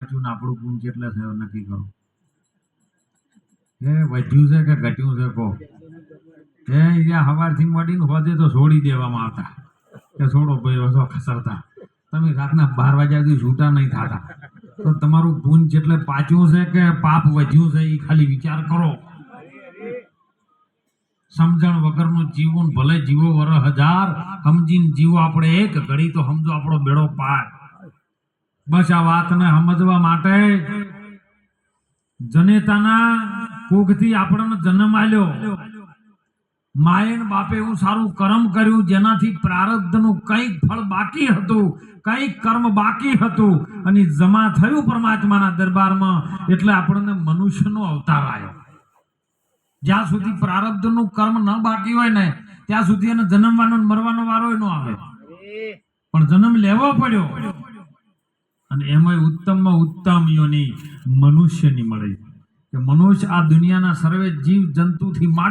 આપણું ગુણ કેટલા થયો નક્કી કરો. એ વધ્યું છે કે ઘટ્યું છે કહો. એ અહીંયા સવારથી મળીને હોદે તો છોડી દેવામાં આવતા કે છોડો ભાઈ ઓછો ખસરતા. તમે રાતના 12 વાગ્યા સુધી છૂટા નહીં થતા. તો તમારું ગુણ જેટલે પાચ્યું છે કે પાપ વધ્યું છે એ ખાલી વિચાર કરો. સમજણ વગરનું જીવવું ભલે જીવો વરસ 1000, સમજીને જીવો આપણે એક ઘડી તો સમજો આપણો બેડો પાર. બસ આ વાતને સમજવા માટે જનેતાના કોખથી આપણને જન્મ આલ્યો. માએ ને બાપે એવું સારું કર્મ કર્યું જેનાથી પ્રારબ્ધનું કંઈક ફળ બાકી હતું, કંઈક કર્મ બાકી હતું અને જમા થયું પરમાત્માના દરબારમાં. એટલે આપણને મનુષ્યનો અવતાર આવ્યો. જ્યાં સુધી પ્રારબ્ધનું કર્મ ન બાકી હોય ને ત્યાં સુધી એને જન્મવાનો મરવાનો વારો ન આવે, પણ જન્મ લેવો પડ્યો. અને એમાં ઉત્તમમાં ઉત્તમ યોની મનુષ્યની મળી કે મનુષ્ય આ દુનિયાના સર્વે જીવ જંતુથી